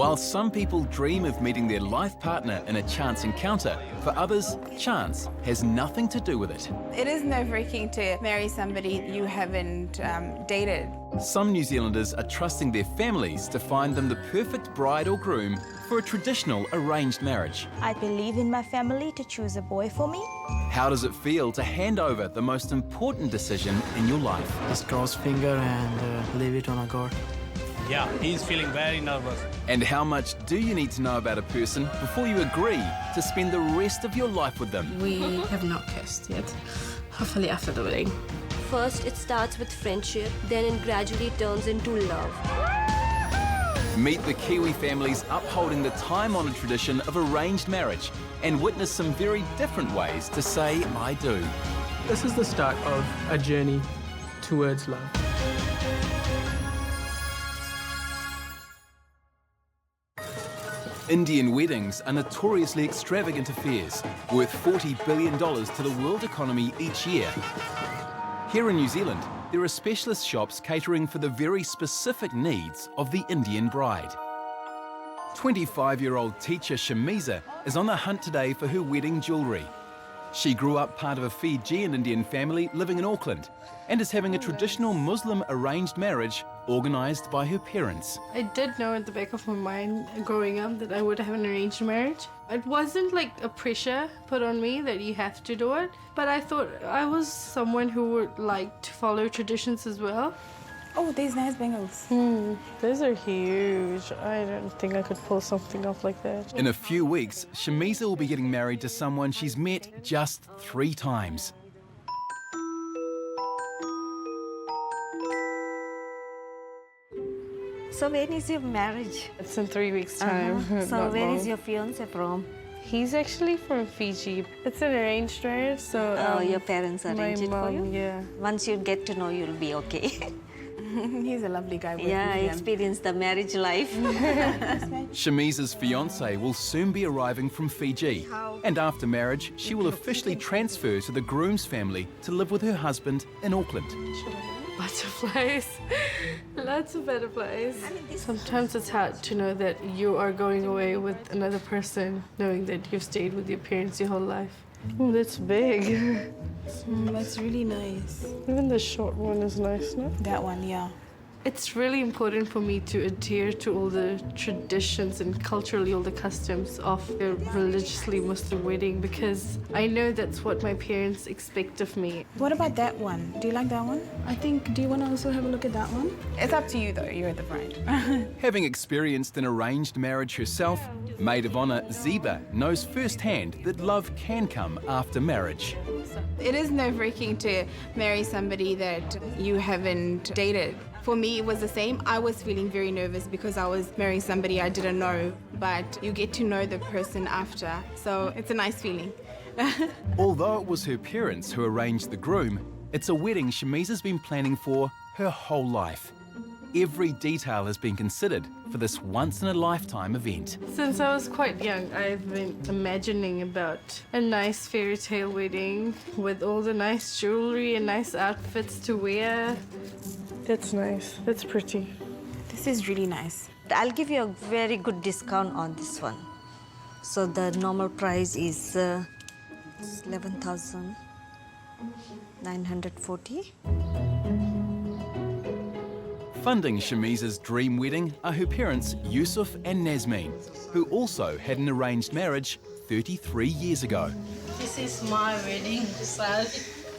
While some people dream of meeting their life partner in a chance encounter, for others, chance has nothing to do with it. It is nerve-wracking to marry somebody you haven't dated. Some New Zealanders are trusting their families to find them the perfect bride or groom for a traditional arranged marriage. I believe in my family to choose a boy for me. How does it feel to hand over the most important decision in your life? Just cross finger and leave it on a God. Yeah, he's feeling very nervous. And how much do you need to know about a person before you agree to spend the rest of your life with them? We have not kissed yet. Hopefully after the wedding. First, it starts with friendship, then it gradually turns into love. Meet the Kiwi families upholding the time-honoured tradition of arranged marriage and witness some very different ways to say I do. This is the start of a journey towards love. Indian weddings are notoriously extravagant affairs, worth $40 billion to the world economy each year. Here in New Zealand, there are specialist shops catering for the very specific needs of the Indian bride. 25-year-old teacher Shamiza is on the hunt today for her wedding jewellery. She grew up part of a Fijian Indian family living in Auckland and is having a traditional Muslim arranged marriage organised by her parents. I did know at the back of my mind growing up that I would have an arranged marriage. It wasn't like a pressure put on me that you have to do it, but I thought I was someone who would like to follow traditions as well. Oh, these nice bangles. Those are huge. I don't think I could pull something off like that. In a few weeks, Shamiza will be getting married to someone she's met just 3 times. So when is your marriage? It's in 3 weeks' time. So where is your fiancé from? He's actually from Fiji. It's an arranged marriage, so... Your parents arranged it for you? Yeah. Once you get to know, you'll be okay. He's a lovely guy. Yeah, I experienced the marriage life. Shamiza's fiancé will soon be arriving from Fiji, and after marriage, she will officially transfer to the groom's family to live with her husband in Auckland. Butterflies. Lots of butterflies. Sometimes it's hard to know that you are going away with another person, knowing that you've stayed with your parents your whole life. Oh, that's big. That's really nice. Even the short one is nice, no? That one, yeah. It's really important for me to adhere to all the traditions and culturally all the customs of a religiously Muslim wedding because I know that's what my parents expect of me. What about that one? Do you like that one? I think, do you want to also have a look at that one? It's up to you though, you're the bride. Having experienced an arranged marriage herself, Maid of Honour Zeba knows firsthand that love can come after marriage. It is nerve-wracking to marry somebody that you haven't dated. For me, it was the same. I was feeling very nervous because I was marrying somebody I didn't know, but you get to know the person after, so it's a nice feeling. Although it was her parents who arranged the groom, it's a wedding Shamiza's been planning for her whole life. Every detail has been considered for this once-in-a-lifetime event. Since I was quite young, I've been imagining about a nice fairy tale wedding with all the nice jewelry and nice outfits to wear. That's nice. That's pretty. This is really nice. I'll give you a very good discount on this one. So the normal price is 11,940. Funding Shamiza's dream wedding are her parents Yusuf and Nazmeen, who also had an arranged marriage 33 years ago. This is my wedding decide.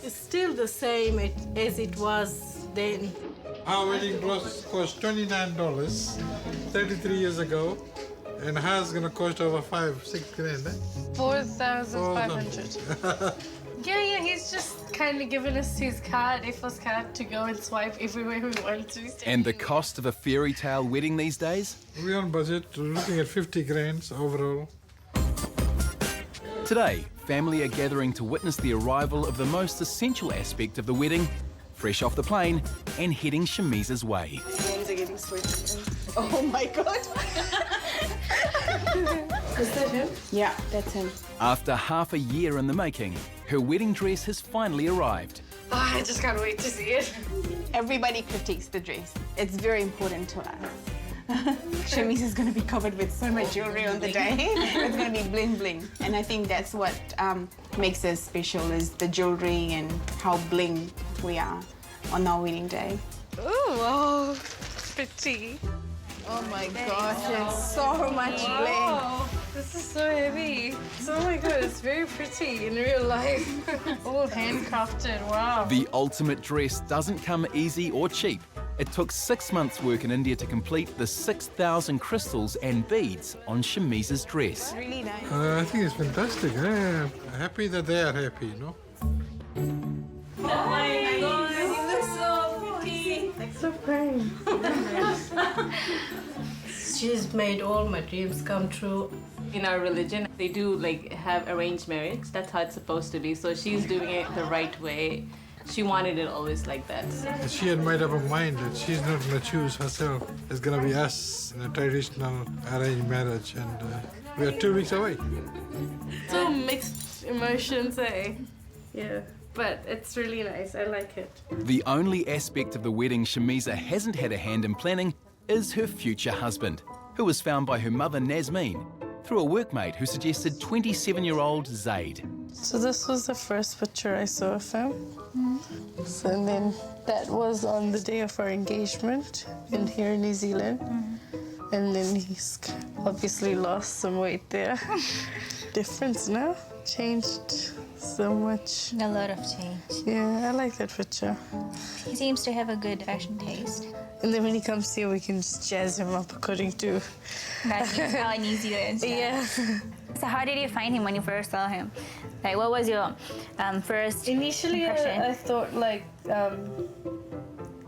It's still the same as it was then. Our wedding cost $29 33 years ago, and hers gonna cost over 5-6 grand. 4,500. Yeah, he's just kind of given us his card, Effort's card, to go and swipe everywhere we want to. And the cost of a fairy tale wedding these days? We're on budget, we're looking at 50 grand overall. Today, family are gathering to witness the arrival of the most essential aspect of the wedding, fresh off the plane and heading Shamiza's way. Hands are getting sweaty. Oh my God. Is that him? Yeah, that's him. After half a year in the making, her wedding dress has finally arrived. Oh, I just can't wait to see it. Everybody critiques the dress. It's very important to us. Shamise is going to be covered with so much jewelry on the day. It's going to be bling bling. And I think that's what makes us special, is the jewelry and how bling we are on our wedding day. Ooh, wow, pretty. Oh my gosh, it's so much bling. This is so heavy. Oh my god, it's very pretty in real life. Oh, handcrafted, wow. The ultimate dress doesn't come easy or cheap. It took 6 months' work in India to complete the 6,000 crystals and beads on Shamisa's dress. Really nice. I think it's fantastic. I'm happy that they are happy, you know. Oh my god, you look so pretty. So pretty. She's made all my dreams come true. In our religion, they do have arranged marriage. That's how it's supposed to be. So she's doing it the right way. She wanted it always like that. She had made up her mind that she's not going to choose herself. It's going to be us in a traditional arranged marriage, and we are 2 weeks away. So mixed emotions, eh? Yeah, but it's really nice. I like it. The only aspect of the wedding Shamisa hasn't had a hand in planning is her future husband, who was found by her mother Nazmeen through a workmate who suggested 27-year-old Zaid. So this was the first picture I saw of him. So, and then that was on the day of our engagement here in New Zealand. And then he's obviously lost some weight there. Difference now, changed so much. A lot of change. Yeah, I like that picture. He seems to have a good fashion taste. And then when he comes here, we can just jazz him up according to... How New Zealand. Yeah. So how did you find him when you first saw him? Like, what was your first Initially, impression? I thought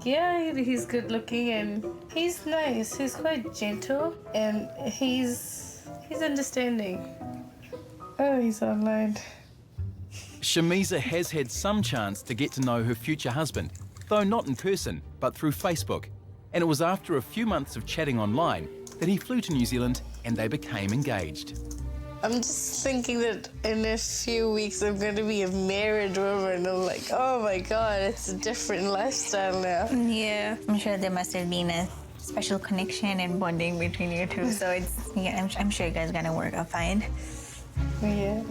yeah, he's good looking and he's nice. He's quite gentle and he's understanding. Oh, he's online. Shamisa has had some chance to get to know her future husband, though not in person, but through Facebook. And it was after a few months of chatting online that he flew to New Zealand and they became engaged. I'm just thinking that in a few weeks I'm going to be a married woman. I'm like, oh my God, it's a different lifestyle now. Yeah. I'm sure there must have been a special connection and bonding between you two. So it's, yeah, I'm sure you guys are going to work out fine. Yeah.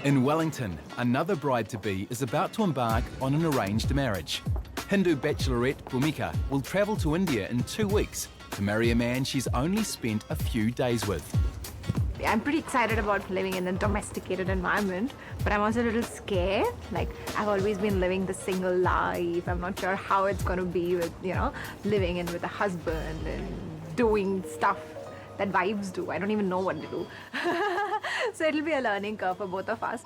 In Wellington, another bride-to-be is about to embark on an arranged marriage. Hindu bachelorette Bhumika will travel to India in 2 weeks to marry a man she's only spent a few days with. I'm pretty excited about living in a domesticated environment, but I'm also a little scared. Like, I've always been living the single life. I'm not sure how it's going to be with, living in with a husband and doing stuff that wives do. I don't even know what to do. So it'll be a learning curve for both of us.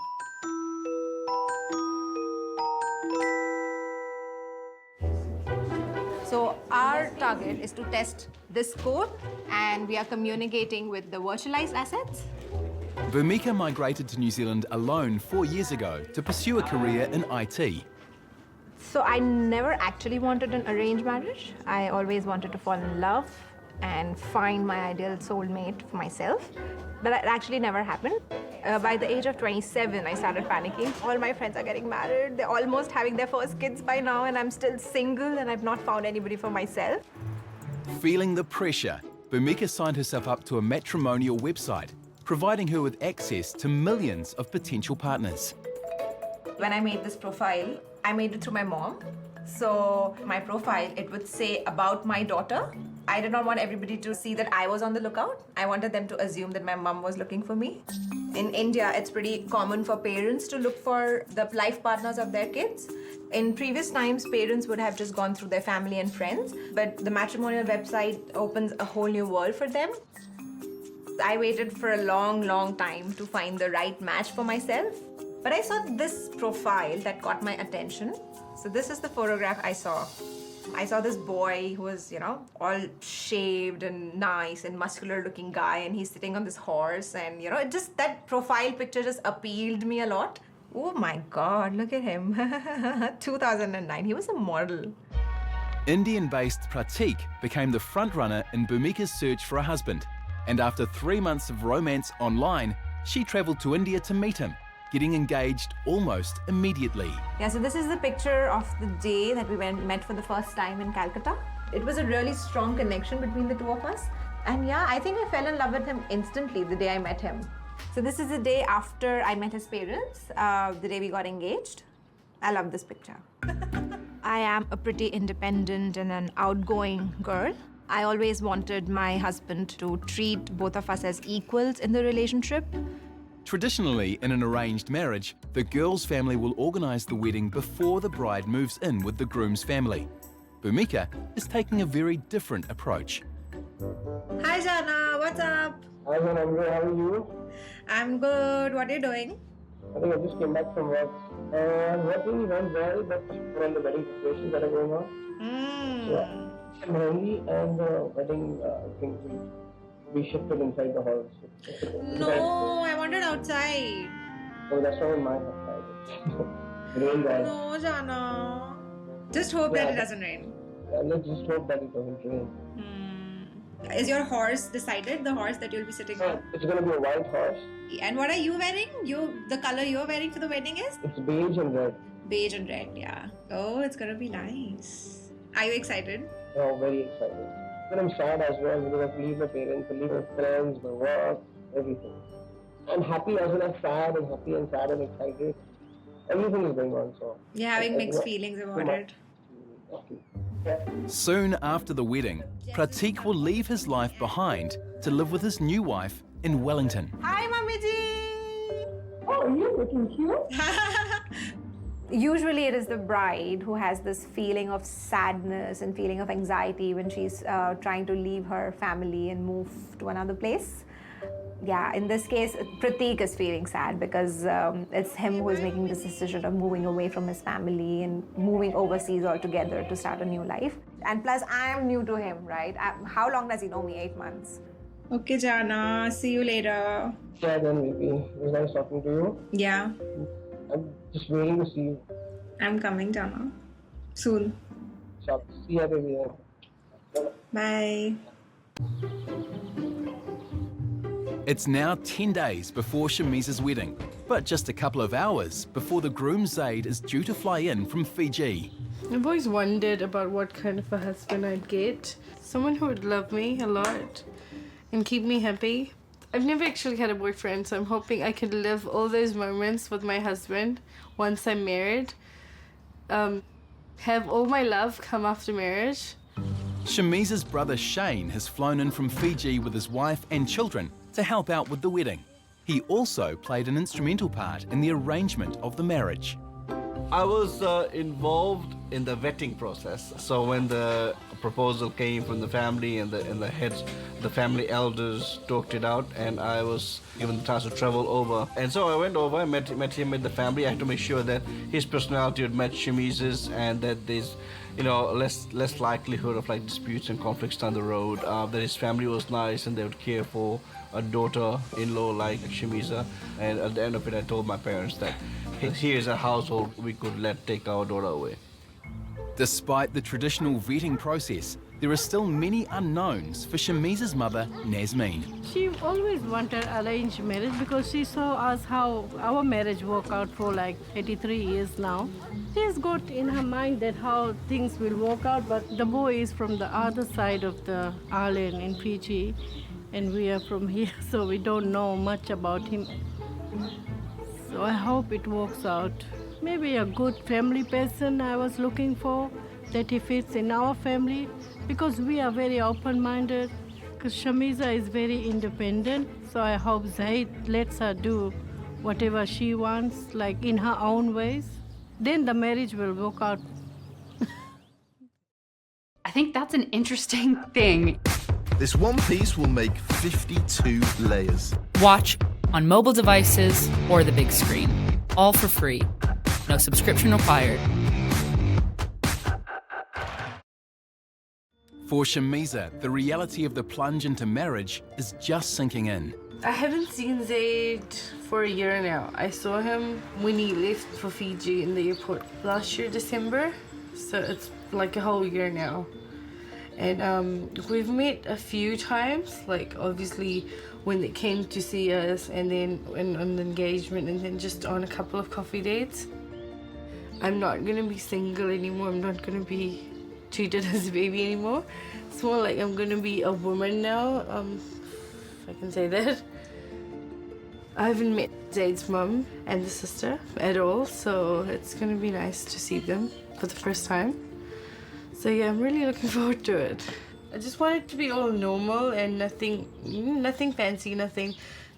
So our target is to test this code, and we are communicating with the virtualized assets. Bhumika migrated to New Zealand alone 4 years ago to pursue a career in IT. So I never actually wanted an arranged marriage. I always wanted to fall in love and find my ideal soulmate for myself. But that actually never happened. By the age of 27, I started panicking. All my friends are getting married. They're almost having their first kids by now, and I'm still single, and I've not found anybody for myself. Feeling the pressure, Bhumika signed herself up to a matrimonial website, providing her with access to millions of potential partners. When I made this profile, I made it through my mom. So my profile, it would say about my daughter. I did not want everybody to see that I was on the lookout. I wanted them to assume that my mom was looking for me. In India, it's pretty common for parents to look for the life partners of their kids. In previous times, parents would have just gone through their family and friends, but the matrimonial website opens a whole new world for them. I waited for a long time to find the right match for myself, but I saw this profile that caught my attention. So this is the photograph I saw. I saw this boy who was, all shaved and nice and muscular looking guy, and he's sitting on this horse, and, that profile picture just appealed me a lot. Oh my God, look at him. 2009, he was a model. Indian-based Pratik became the frontrunner in Bhumika's search for a husband. And after 3 months of romance online, she travelled to India to meet him, getting engaged almost immediately. Yeah, so this is the picture of the day that we met for the first time in Calcutta. It was a really strong connection between the two of us. And yeah, I think I fell in love with him instantly the day I met him. So this is the day after I met his parents, the day we got engaged. I love this picture. I am a pretty independent and an outgoing girl. I always wanted my husband to treat both of us as equals in the relationship. Traditionally, in an arranged marriage, the girl's family will organise the wedding before the bride moves in with the groom's family. Bhumika is taking a very different approach. Hi Jana, what's up? Hi Jana, I'm good. How are you? I'm good. What are you doing? I think I just came back from work. What really went well, but for all the wedding preparations that are going on. Yeah. Mainly, and the wedding things will be shifted inside the halls. No, I wanted outside. Oh, that's not in my house. Rain guys. No, Jana. Just hope that it doesn't rain. Let's just hope that it doesn't rain. Is your horse decided? The horse that you'll be sitting on? It's going to be a white horse. And what are you wearing? The color you're wearing for the wedding is? It's beige and red. Beige and red, yeah. Oh, it's going to be nice. Are you excited? Oh, very excited. But I'm sad as well because I have to leave my parents, I leave my friends, my work, everything. I'm happy as well as sad, and happy and sad and excited. Everything is going on, so... You're having mixed feelings about it. Soon after the wedding, Pratik will leave his life behind to live with his new wife in Wellington. Hi, Mummy ji! Oh, are you looking cute? Usually it is the bride who has this feeling of sadness and feeling of anxiety when she's trying to leave her family and move to another place. Yeah, in this case, Pratik is feeling sad because it's him who is making this decision of moving away from his family and moving overseas altogether to start a new life. And plus, I am new to him, right? How long does he know me? 8 months. Okay, Jana. See you later. Yeah, then maybe. It was nice talking to you. Yeah. I'm just waiting to see you. I'm coming, Jana. Soon. Sure. See you, baby. Bye. It's now 10 days before Shamiza's wedding, but just a couple of hours before the groom's aide is due to fly in from Fiji. I've always wondered about what kind of a husband I'd get. Someone who would love me a lot and keep me happy. I've never actually had a boyfriend, so I'm hoping I could live all those moments with my husband once I'm married. Have all my love come after marriage. Shamiza's brother Shane has flown in from Fiji with his wife and children to help out with the wedding. He also played an instrumental part in the arrangement of the marriage. I was involved in the vetting process. So when the proposal came from the family and the heads, the family elders talked it out, and I was given the chance to travel over. And so I went over, I met him with the family. I had to make sure that his personality would match Shamiza's and that there's less likelihood of like disputes and conflicts down the road. That his family was nice and they would care for a daughter-in-law like Shamiza. And at the end of it, I told my parents that here's a household we could take our daughter away. Despite the traditional vetting process, there are still many unknowns for Shamiza's mother, Nazmeen. She always wanted arranged marriage because she saw us how our marriage worked out for like 83 years now. She's got in her mind that how things will work out, but the boy is from the other side of the island in Fiji, and we are from here, so we don't know much about him. So I hope it works out. Maybe a good family person I was looking for, that he fits in our family, because we are very open-minded, because Shamiza is very independent, so I hope Zaid lets her do whatever she wants, like in her own ways. Then the marriage will work out. I think that's an interesting thing. This one piece will make 52 layers. Watch on mobile devices or the big screen. All for free. No subscription required. For Shamiza, the reality of the plunge into marriage is just sinking in. I haven't seen Zaid for a year now. I saw him when he left for Fiji in the airport last year, December. So it's like a whole year now. And we've met a few times, like obviously when they came to see us, and then on the engagement, and then just on a couple of coffee dates. I'm not gonna be single anymore. I'm not gonna be treated as a baby anymore. It's more like I'm gonna be a woman now, if I can say that. I haven't met Zaid's mum and the sister at all, so it's gonna be nice to see them for the first time. So yeah, I'm really looking forward to it. I just want it to be all normal and nothing fancy, nothing.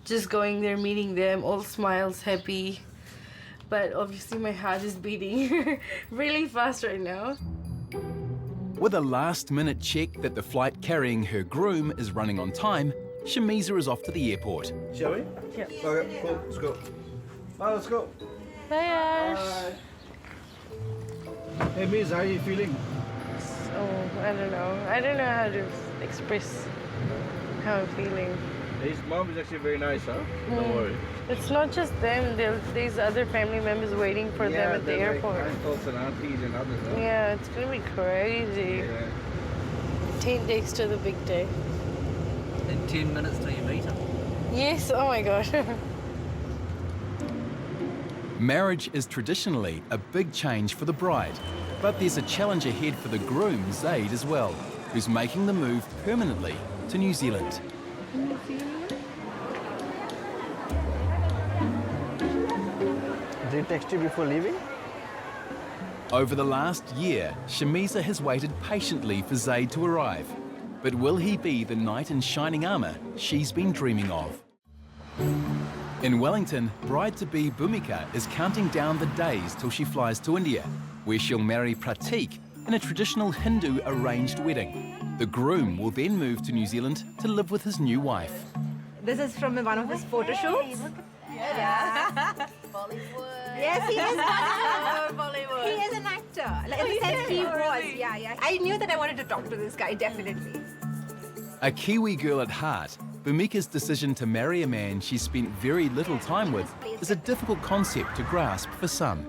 Just going there, meeting them, all smiles, happy. But obviously my heart is beating really fast right now. With a last-minute check that the flight carrying her groom is running on time, Shamisa is off to the airport. Shall we? Yeah. Okay, cool. Let's go. Bye, let's go. Bye, Ash. Hey, Miz, how are you feeling? Oh, I don't know. I don't know how to express how I'm feeling. His mom is actually very nice, huh? Don't worry. It's not just them. There's other family members waiting for them at the airport. Like uncles and aunties and others, huh? Yeah, it's gonna be crazy. Yeah. 10 days to the big day. In 10 minutes till you meet him. Yes, oh my gosh. Marriage is traditionally a big change for the bride, but there's a challenge ahead for the groom, Zaid, as well, who's making the move permanently to New Zealand. Did he text you before leaving? Over the last year, Shamisa has waited patiently for Zaid to arrive. But will he be the knight in shining armour she's been dreaming of? In Wellington, bride-to-be Bhumika is counting down the days till she flies to India, where she'll marry Pratik in a traditional Hindu arranged wedding. The groom will then move to New Zealand to live with his new wife. This is from one of his photo shoots. Yeah. Bollywood. Yes, he is Bollywood. He is an actor. Like, in the sense he was. Yeah. I knew that I wanted to talk to this guy, definitely. A Kiwi girl at heart, Bhumika's decision to marry a man she spent very little time with is a difficult concept to grasp for some.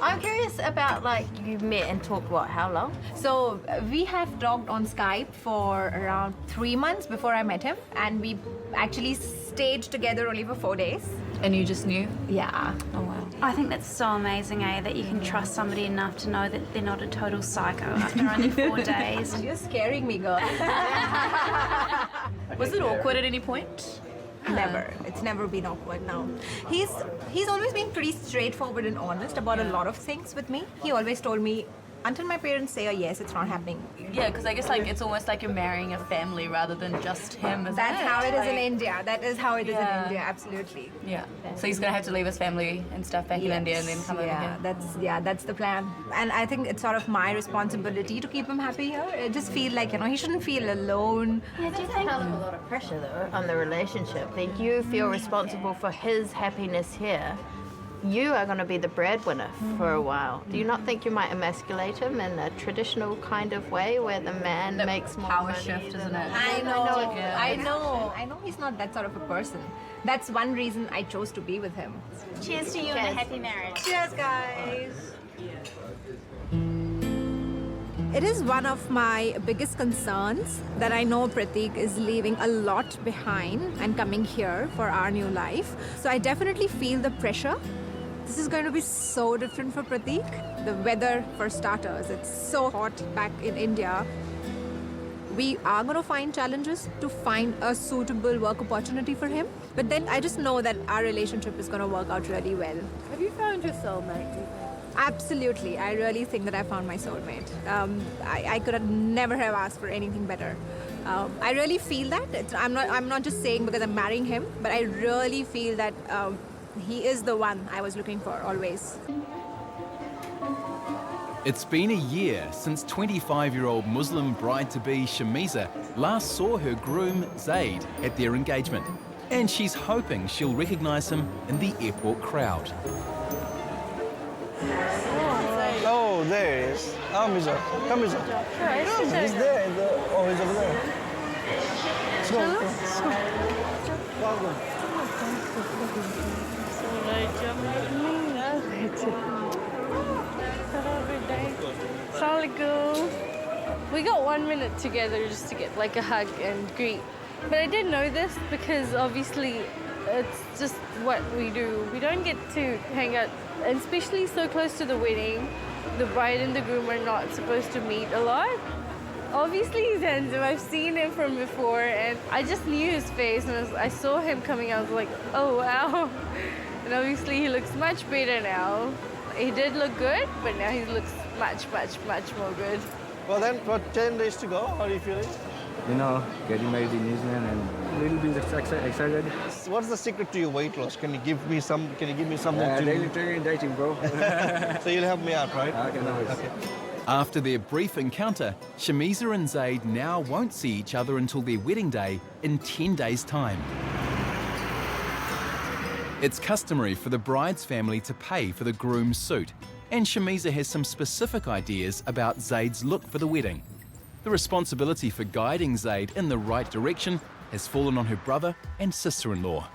I'm curious about, like, you met and talked, what, how long? So we have talked on Skype for around 3 months before I met him, and we actually stayed together only for 4 days. And you just knew? Yeah. Oh, wow. I think that's so amazing, that you can trust somebody enough to know that they're not a total psycho after only 4 days. You're scaring me, girl. Was it awkward at any point? Never. It's never been awkward, no. He's always been pretty straightforward and honest about a lot of things with me. He always told me, until my parents say a yes, it's not happening. Yeah, because I guess like it's almost like you're marrying a family rather than just him. That's how it is in India. That is how it is in India, absolutely. Yeah. So he's gonna have to leave his family and stuff back in India and then come over here. That's the plan. And I think it's sort of my responsibility to keep him happy here. I just feel like, he shouldn't feel alone. Yeah, do you think a lot of pressure though on the relationship? Like you feel responsible for his happiness here. You are going to be the breadwinner for a while. Do you not think you might emasculate him in a traditional kind of way where the man makes more power money shift, isn't it? I know he's not that sort of a person. That's one reason I chose to be with him. Cheers to you and a happy marriage. Cheers, guys. It is one of my biggest concerns that I know Pratik is leaving a lot behind and coming here for our new life. So I definitely feel the pressure. This is going to be so different for Pratik. The weather, for starters, it's so hot back in India. We are going to find challenges to find a suitable work opportunity for him. But then I just know that our relationship is going to work out really well. Have you found your soulmate? Absolutely. I really think that I found my soulmate. I could have never have asked for anything better. I really feel that. I'm not just saying because I'm marrying him, but I really feel that he is the one I was looking for always. It's been a year since 25-year-old Muslim bride-to-be Shamisa last saw her groom Zaid at their engagement, and she's hoping she'll recognise him in the airport crowd. Oh, there he is. Miza. Come, Miza. Yeah, he's there. He's over there. Let's go. Welcome. Assalamualaikum. We got 1 minute together just to get like a hug and greet. But I didn't know this because obviously it's just what we do. We don't get to hang out, and especially so close to the wedding. The bride and the groom are not supposed to meet a lot. Obviously he's handsome, I've seen him from before, and I just knew his face, and I saw him coming out, I was like, oh wow. And obviously he looks much better now. He did look good, but now he looks much, much, much more good. Well then, for 10 days to go, how are you feeling? You know, getting married in New Zealand and a little bit excited. What's the secret to your weight loss? Can you give me something to... Daily training, dating, bro. So you'll help me out, right? Okay, no worries. Okay. After their brief encounter, Shamisa and Zaid now won't see each other until their wedding day in 10 days' time. It's customary for the bride's family to pay for the groom's suit, and Shamisa has some specific ideas about Zaid's look for the wedding. The responsibility for guiding Zaid in the right direction has fallen on her brother and sister-in-law.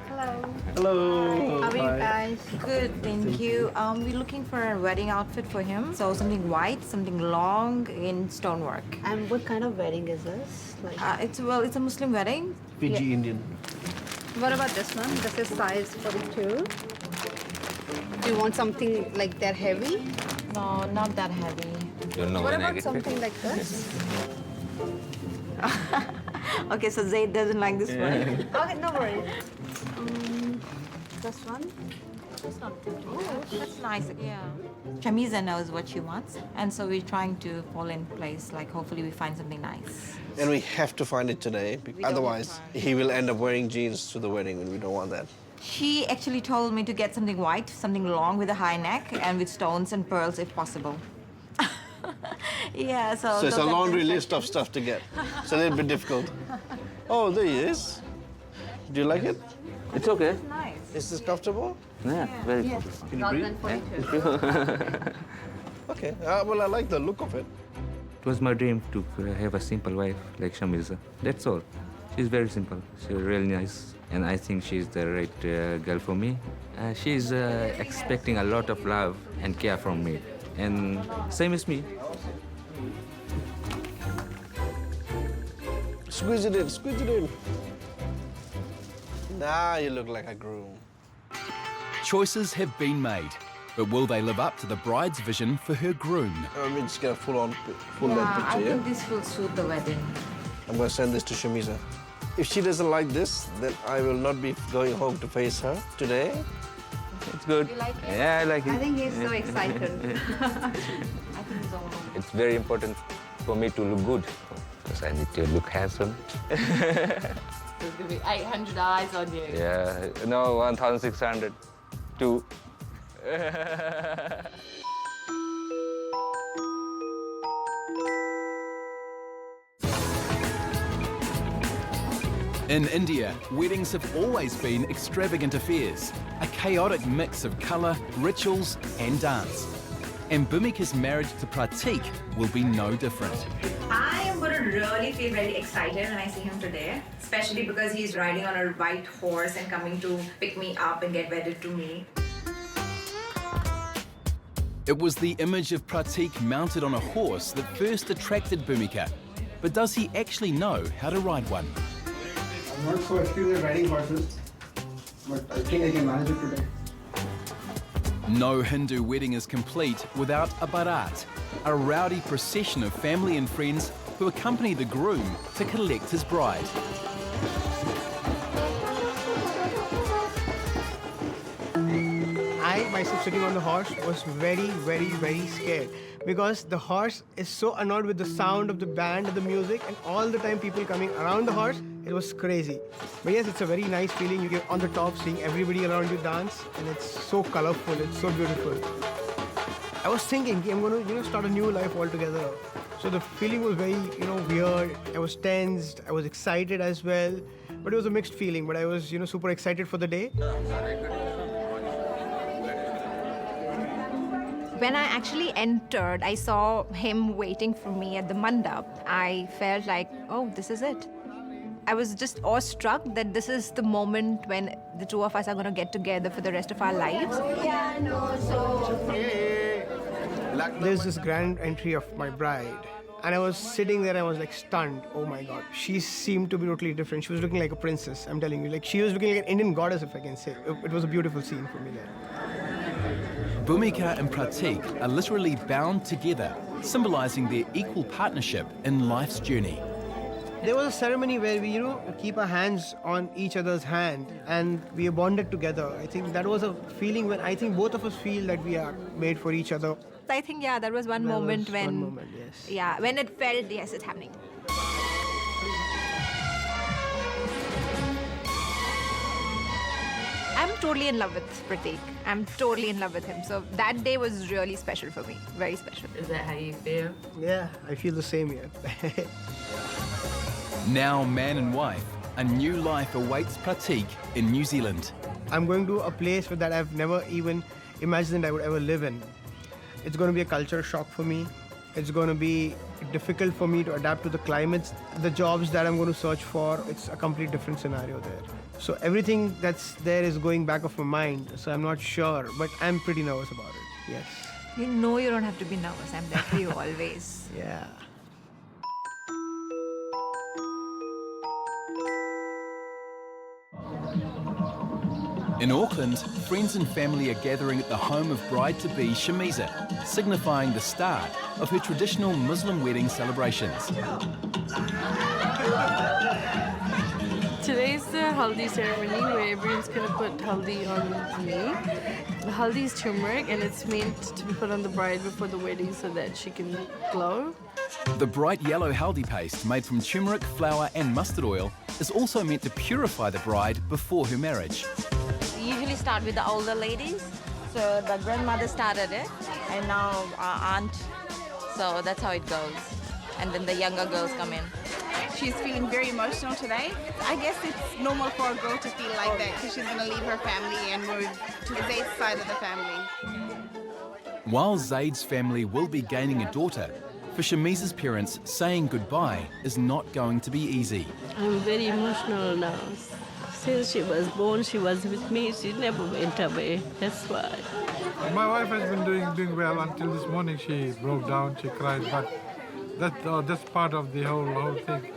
Hello. Hello. How are you guys? Good, thank you. We're looking for a wedding outfit for him. So something white, something long in stonework. And what kind of wedding is this? It's a Muslim wedding. Fiji Indian. What about this one? This is size 42. Do you want something like that heavy? No, not that heavy. What about something like this? Okay, so Zaid doesn't like this one. Okay, no worries. This one? That's not too that's nice, yeah. Shamisa knows what she wants, and so we're trying to fall in place, like hopefully we find something nice. And we have to find it today, otherwise he will end up wearing jeans to the wedding, and we don't want that. She actually told me to get something white, something long with a high neck, and with stones and pearls if possible. Yeah, so it's a laundry list of stuff to get. It's a little bit difficult. Oh, there he is. Do you like it? It's okay. It's nice. Is this comfortable? Yeah, very comfortable. Can you breathe? Okay. Well, I like the look of it. It was my dream to have a simple wife like Shamisa. That's all. She's very simple. She's really nice. And I think she's the right girl for me. She's expecting a lot of love and care from me. And same as me. Squeeze it in, squeeze it in. Now you look like a groom. Choices have been made, but will they live up to the bride's vision for her groom? I'm just get a full-length picture, I think this will suit the wedding. I'm going to send this to Shamisa. If she doesn't like this, then I will not be going home to face her today. It's good. You like it? Yeah, I like it. I think he's so excited. I think he's all It's very important for me to look good, because I need to look handsome. There's going to be 800 eyes on you. Yeah, no, 1,600. 2. In India, weddings have always been extravagant affairs, a chaotic mix of colour, rituals and dance. And Bhumika's marriage to Pratik will be no different. I am going to really feel very excited when I see him today, especially because he's riding on a white horse and coming to pick me up and get wedded to me. It was the image of Pratik mounted on a horse that first attracted Bhumika. But does he actually know how to ride one? I'm not so experienced at riding horses, but I think I can manage it today. No Hindu wedding is complete without a barat, a rowdy procession of family and friends who accompany the groom to collect his bride. I, myself sitting on the horse, was very, very, very scared because the horse is so annoyed with the sound of the band and the music and all the time people coming around the horse. It was crazy. But yes, it's a very nice feeling. You get on the top, seeing everybody around you dance, and it's so colorful, it's so beautiful. I was thinking, I'm going to, start a new life altogether. So the feeling was very, weird. I was tensed, I was excited as well. But it was a mixed feeling, but I was, super excited for the day. When I actually entered, I saw him waiting for me at the mandap. I felt like, oh, this is it. I was just awestruck that this is the moment when the two of us are going to get together for the rest of our lives. Yeah, no, so... There's this grand entry of my bride, And I was sitting there and I was like stunned. Oh my God. She seemed to be totally different. She was looking like a princess, I'm telling you. Like she was looking like an Indian goddess, if I can say. It was a beautiful scene for me there. Bhumika and Pratik are literally bound together, symbolizing their equal partnership in life's journey. There was a ceremony where we, keep our hands on each other's hand and we are bonded together. I think that was a feeling when I think both of us feel that we are made for each other. I think, yeah, that was one moment when... One moment, yes. Yeah, when it felt, yes, it's happening. I'm totally in love with Pratik. I'm totally in love with him. So that day was really special for me. Very special. Is that how you feel? Yeah, I feel the same here. Now man and wife, a new life awaits Pratik in New Zealand. I'm going to a place that I've never even imagined I would ever live in. It's going to be a culture shock for me. It's going to be difficult for me to adapt to the climates. The jobs that I'm going to search for, it's a completely different scenario there. So everything that's there is going back of my mind. So I'm not sure, but I'm pretty nervous about it, yes. You know you don't have to be nervous. I'm there for you always. Yeah. In Auckland, friends and family are gathering at the home of bride-to-be Shamiza, signifying the start of her traditional Muslim wedding celebrations. Today's the haldi ceremony where everyone's going to put haldi on me. The haldi is turmeric and it's meant to be put on the bride before the wedding so that she can glow. The bright yellow haldi paste made from turmeric, flour and mustard oil is also meant to purify the bride before her marriage. We usually start with the older ladies. So the grandmother started it and now our aunt. So that's how it goes. And then the younger girls come in. She's feeling very emotional today. I guess it's normal for a girl to feel like that because she's going to leave her family and move to the Zaid's side of the family. While Zaid's family will be gaining a daughter, for Shamiza's parents, saying goodbye is not going to be easy. I'm very emotional now. Since she was born, she was with me. She never went away. That's why. My wife has been doing well until this morning. She broke down, she cried, but that's part of the whole thing.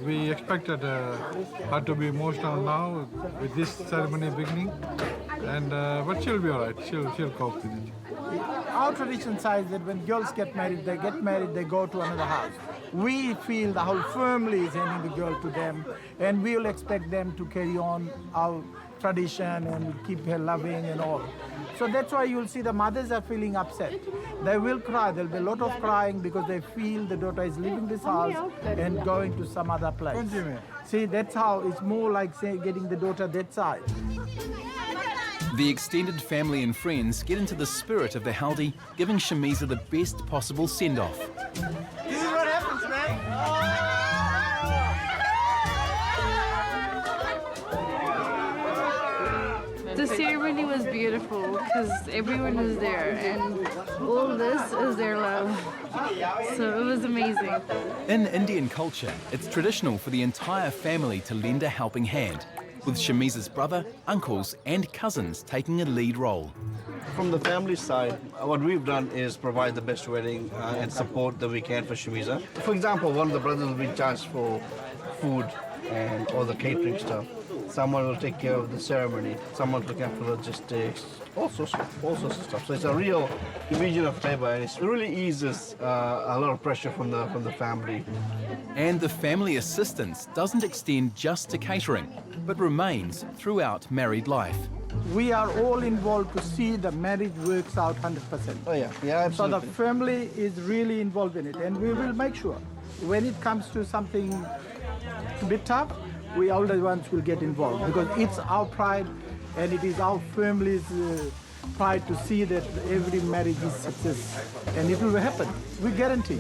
We expected her to be emotional now with this ceremony beginning, but she'll be all right. She'll cope with it. Our tradition says that when girls get married, they go to another house. We feel the whole family is handing the girl to them, and we will expect them to carry on our tradition and keep her loving and all. So that's why you'll see the mothers are feeling upset. They will cry. There'll be a lot of crying because they feel the daughter is leaving this house and going to some other place. See, that's how it's more like, say, getting the daughter that side. The extended family and friends get into the spirit of the haldi, giving Shamiza the best possible send-off. This is what happens, man. The ceremony was beautiful because everyone was there and all this is their love. So it was amazing. In Indian culture, it's traditional for the entire family to lend a helping hand, with Shamiza's brother, uncles and cousins taking a lead role. From the family side, what we've done is provide the best wedding and support that we can for Shamiza. For example, one of the brothers will be charged for food and all the catering stuff. Someone will take care of the ceremony. Someone will look after logistics, all sorts of stuff. So it's a real division of labor, and it really eases a lot of pressure from the family. And the family assistance doesn't extend just to catering, but remains throughout married life. We are all involved to see the marriage works out 100%. Oh yeah, absolutely. So the family is really involved in it, and we will make sure when it comes to something a bit tough, we all the ones will get involved because it's our pride and it is our family's pride to see that every marriage is success, and it will happen. We guarantee.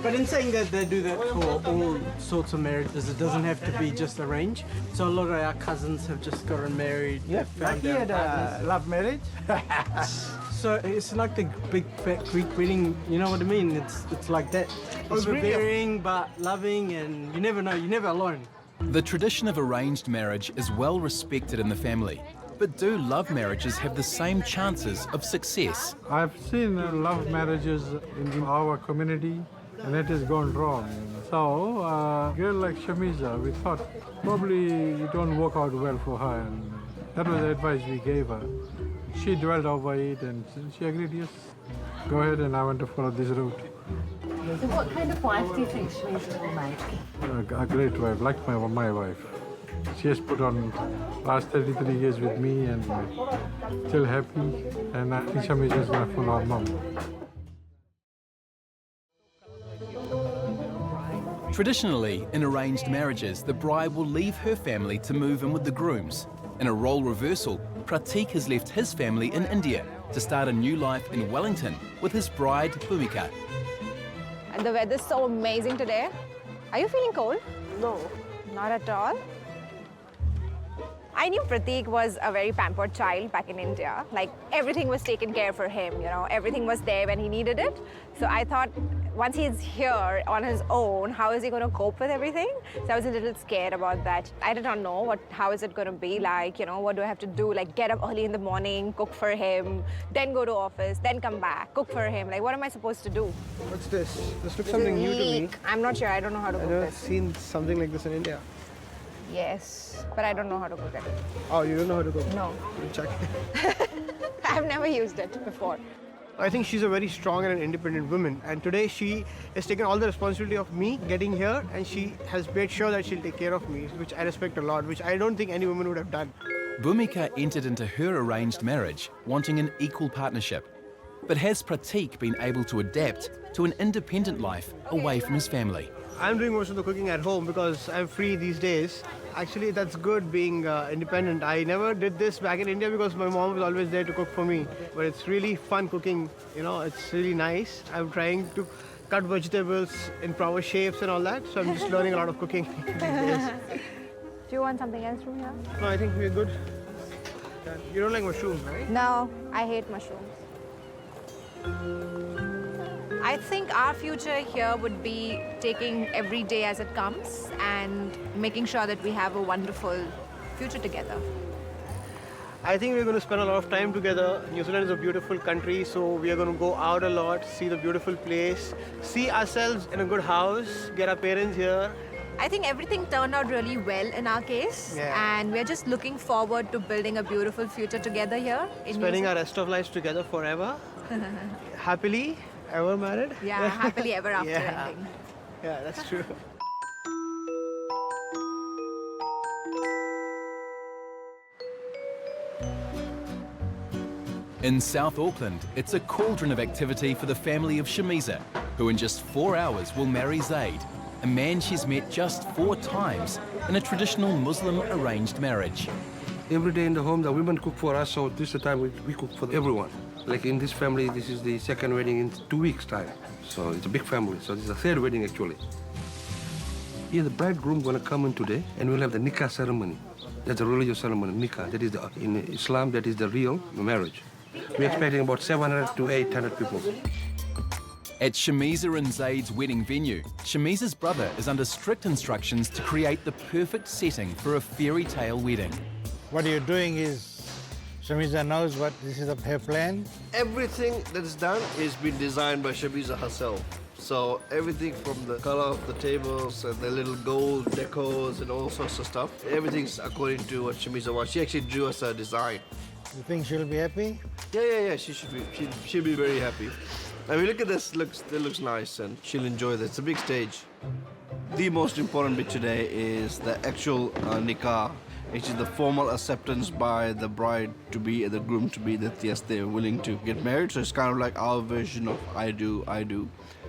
But in saying that they do that for all sorts of marriages, it doesn't have to be just arranged. So a lot of our cousins have just gotten married. Yeah, like he had a love marriage. So it's like the big fat Greek wedding, you know what I mean? It's like that. Overbearing but loving, and you never know, you're never alone. The tradition of arranged marriage is well respected in the family. But do love marriages have the same chances of success? I've seen love marriages in our community, and it has gone wrong. So, a girl like Shamiza, we thought probably it won't work out well for her, and that was the advice we gave her. She dwelled over it, and she agreed, yes, go ahead, and I want to follow this route. So what kind of wife do you think Shamiza will make? A great wife, like my wife. She has put on last 33 years with me and still happy, and I think Shamiza is going to follow her mom. Traditionally, in arranged marriages, the bride will leave her family to move in with the grooms. In a role reversal, Pratik has left his family in India to start a new life in Wellington with his bride, Bhumika. And the weather's so amazing today. Are you feeling cold? No. Not at all? I knew Pratik was a very pampered child back in India. Like, everything was taken care for him, you know, everything was there when he needed it. So I thought, once he's here on his own, how is he going to cope with everything? So I was a little scared about that. I did not know how is it going to be like, you know, what do I have to do? Like, get up early in the morning, cook for him, then go to office, then come back, cook for him. Like, what am I supposed to do? What's this? This looks something new to me. I'm not sure. I don't know how to cook I've never this. seen something like this in India. Yes, but I don't know how to cook it. Oh, you don't know how to cook? No. Check. I've never used it before. I think she's a very strong and an independent woman, and today she has taken all the responsibility of me getting here, and she has made sure that she'll take care of me, which I respect a lot, which I don't think any woman would have done. Bhumika entered into her arranged marriage wanting an equal partnership. But has Pratik been able to adapt to an independent life away from his family? I'm doing most of the cooking at home because I'm free these days. Actually, that's good being independent. I never did this back in India because my mom was always there to cook for me. But it's really fun cooking, you know, it's really nice. I'm trying to cut vegetables in proper shapes and all that, so I'm just learning a lot of cooking these days. Do you want something else from here? No, I think we're good. You don't like mushrooms, right? No, I hate mushrooms. I think our future here would be taking every day as it comes and making sure that we have a wonderful future together. I think we're going to spend a lot of time together. New Zealand is a beautiful country, so we are going to go out a lot, see the beautiful place, see ourselves in a good house, get our parents here. I think everything turned out really well in our case, and we're just looking forward to building a beautiful future together here. Spending our rest of lives together forever, happily ever married. Yeah, happily ever after yeah. ending. Yeah, that's true. In South Auckland, it's a cauldron of activity for the family of Shamiza, who in just 4 hours will marry Zaid, a man she's met just 4 times in a traditional Muslim arranged marriage. Every day in the home, the women cook for us, so this is the time we cook for everyone. Like in this family, this is the second wedding in 2 weeks' time. So it's a big family, so this is the third wedding actually. Here, the bridegroom gonna come in today, and we'll have the nikah ceremony. That's a religious ceremony, nikah. That is in Islam, that is the real marriage. We're expecting about 700 to 800 people. At Shamiza and Zaid's wedding venue, Shamiza's brother is under strict instructions to create the perfect setting for a fairy tale wedding. What you're doing is, Shamiza knows what this is her plan. Everything that's done is been designed by Shamiza herself. So everything from the color of the tables and the little gold decors and all sorts of stuff, everything's according to what Shamiza wants. She actually drew us a design. You think she'll be happy? Yeah, she should be. She'll be very happy. I mean, look at this. It looks nice, and she'll enjoy this. It's a big stage. The most important bit today is the actual nikah, which is the formal acceptance by the bride-to-be and the groom-to-be that, yes, they're willing to get married. So it's kind of like our version of I do.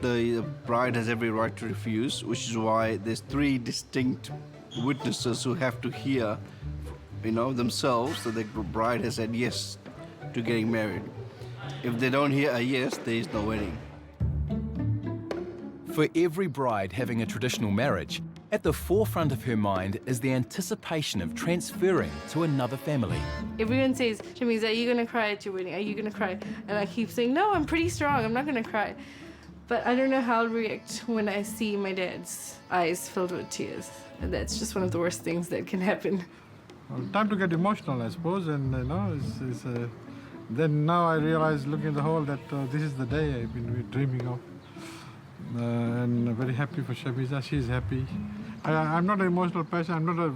The bride has every right to refuse, which is why there's 3 distinct witnesses who have to hear, themselves that the bride has said yes to getting married. If they don't hear a yes, there is no wedding. For every bride having a traditional marriage, at the forefront of her mind is the anticipation of transferring to another family. Everyone says, Shamiza, are you going to cry at your wedding? Are you going to cry? And I keep saying, no, I'm pretty strong. I'm not going to cry. But I don't know how I'll react when I see my dad's eyes filled with tears. And that's just one of the worst things that can happen. Well, time to get emotional, I suppose, and then now I realize, looking at the whole, that this is the day I've been dreaming of. and very happy for Shamiza. She's happy. I'm not an emotional person. I'm not a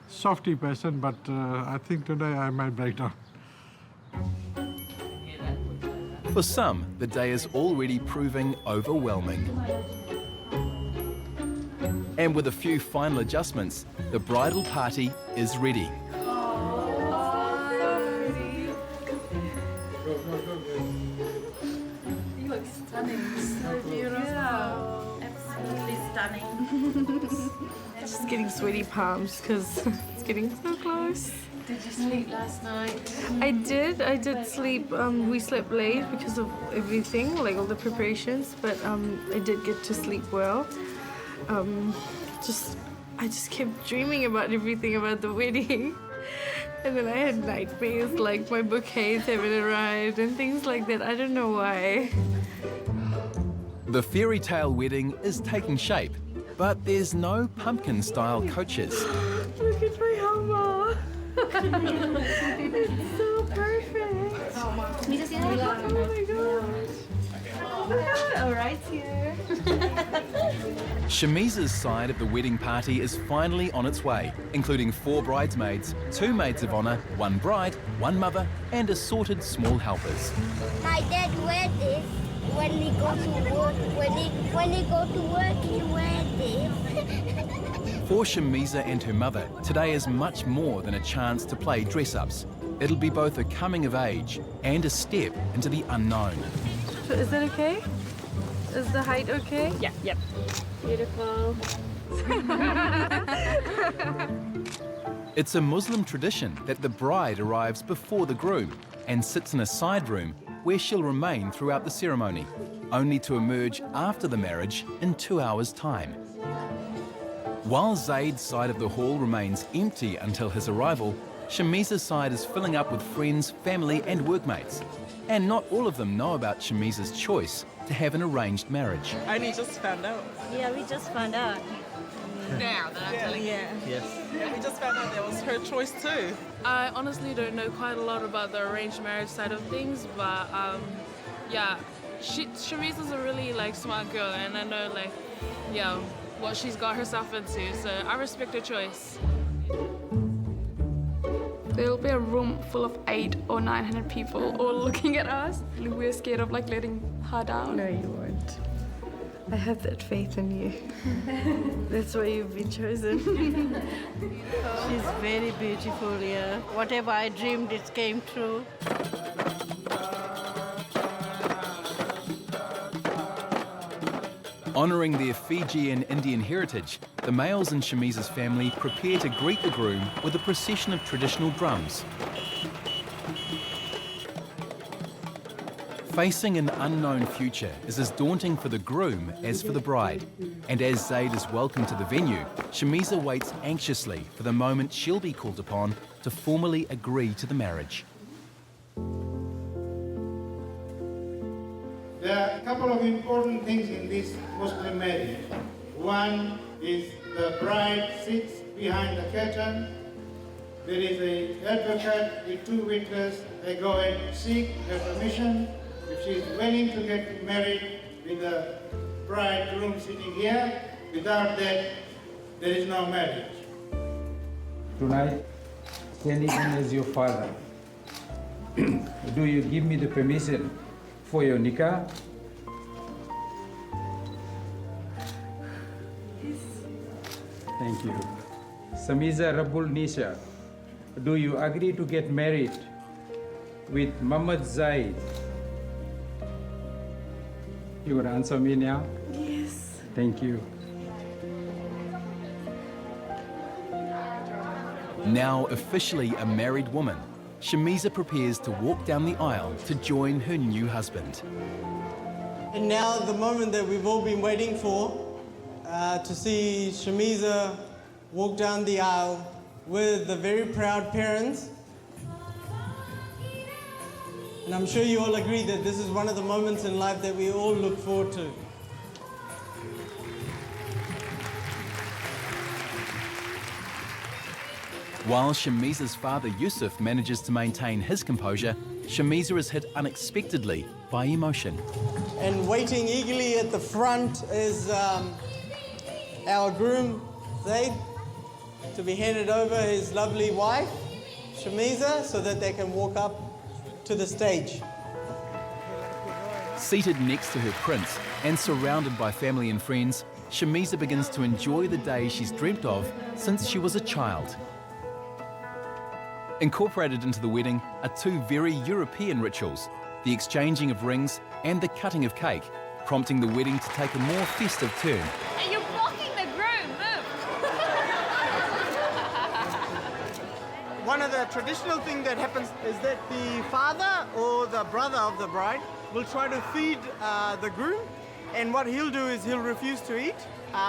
softy person, but I think today I might break down. For some, the day is already proving overwhelming. And with a few final adjustments, the bridal party is ready. You look stunning. So beautiful. Yeah. Absolutely stunning. Just getting sweaty palms because it's getting so close. Did you sleep last night? I did sleep. We slept late because of everything, like all the preparations, but I did get to sleep well. I just kept dreaming about everything about the wedding. And then I had nightmares, like my bouquets haven't arrived and things like that. I don't know why. The fairy tale wedding is taking shape, but there's no pumpkin-style coaches. Look at my Hummer. It's so perfect. Can you just see that? Oh my gosh. All right, here. Shamiza's side of the wedding party is finally on its way, including 4 bridesmaids, 2 maids of honour, 1 bride, 1 mother, and assorted small helpers. My dad wears this when he goes to work. When he go to work, he wears this. For Shamiza and her mother, today is much more than a chance to play dress-ups. It'll be both a coming of age and a step into the unknown. So is that okay? Is the height okay? Yeah, yep. Beautiful. It's a Muslim tradition that the bride arrives before the groom and sits in a side room where she'll remain throughout the ceremony, only to emerge after the marriage in 2 hours' time. While Zaid's side of the hall remains empty until his arrival, Shamiza's side is filling up with friends, family and workmates. And not all of them know about Shamiza's choice to have an arranged marriage. I only just found out. Yeah, we just found out. Now that I'm telling you. Yes. Yeah, we just found out that was her choice too. I honestly don't know quite a lot about the arranged marriage side of things, but yeah, Shamiza's a really smart girl, and I know what she's got herself into, so I respect her choice. There'll be a room full of 800 or 900 people all looking at us. We're scared of letting her down. No, you won't. I have that faith in you. That's why you've been chosen. She's very beautiful, yeah. Whatever I dreamed, it came true. Honouring their Fijian Indian heritage, the males in Shamiza's family prepare to greet the groom with a procession of traditional drums. Facing an unknown future is as daunting for the groom as for the bride. And as Zaid is welcomed to the venue, Shamiza waits anxiously for the moment she'll be called upon to formally agree to the marriage. There are a couple of important things in this Muslim marriage. One is the bride sits behind the curtain. There is an advocate with 2 witnesses. They go and seek her permission. If she is willing to get married with the bridegroom sitting here, without that, there is no marriage. Tonight, standing in as your father, do you give me the permission for your nikah? Yes. Thank you. Shamiza Rabbul Nisha, do you agree to get married with Muhammad Zaid? You gonna answer me now? Yes. Thank you. Now officially a married woman, Shamiza prepares to walk down the aisle to join her new husband. And now the moment that we've all been waiting for, to see Shamiza walk down the aisle with the very proud parents. And I'm sure you all agree that this is one of the moments in life that we all look forward to. While Shamiza's father Yusuf manages to maintain his composure, Shamiza is hit unexpectedly by emotion. And waiting eagerly at the front is our groom, Zaid, to be handed over his lovely wife, Shamiza, so that they can walk up to the stage. Seated next to her prince and surrounded by family and friends, Shamiza begins to enjoy the day she's dreamt of since she was a child. Incorporated into the wedding are two very European rituals, the exchanging of rings and the cutting of cake, prompting the wedding to take a more festive turn. Hey, you're blocking the groom, move! One of the traditional things that happens is that the father or the brother of the bride will try to feed the groom, and what he'll do is he'll refuse to eat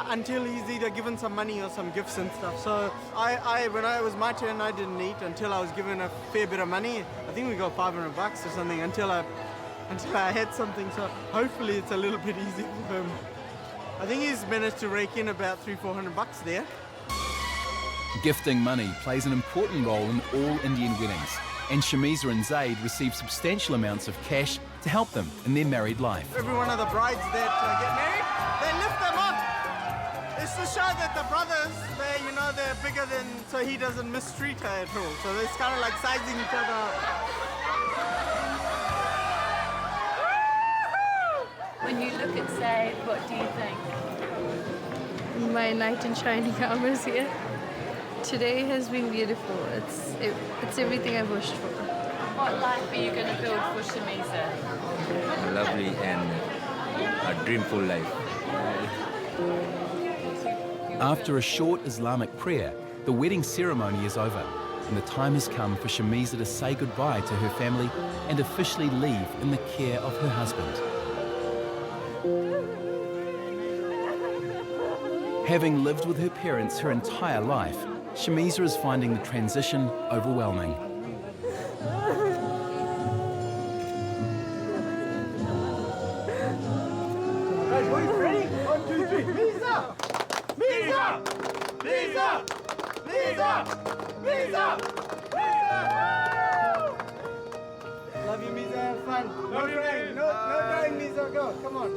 until he's either given some money or some gifts and stuff. So when I was my turn, I didn't eat until I was given a fair bit of money. I think we got $500 or something until I had something. So hopefully it's a little bit easier for him. I think he's managed to rake in about $300-400 there. Gifting money plays an important role in all Indian weddings, and Shamiza and Zaid receive substantial amounts of cash to help them in their married life. Every one of the brides that get married, they lift them up. It's to show that the brothers, they're bigger than, so he doesn't mistreat her at all. So it's kind of like sizing each other up. When you look at Zaid, what do you think? My knight in shining armor is here. Today has been beautiful. It's everything I wished for. What life are you going to build for Shamiza? A lovely and a dreamful life. After a short Islamic prayer, the wedding ceremony is over, and the time has come for Shamiza to say goodbye to her family and officially leave in the care of her husband. Having lived with her parents her entire life, Shamiza is finding the transition overwhelming. Guys, boys, ready? 1, 2, 3. Miza! Miza! Miza! Miza! Miza! Love you, Miza. Have fun. No crying. No crying, Miza. Go. Come on.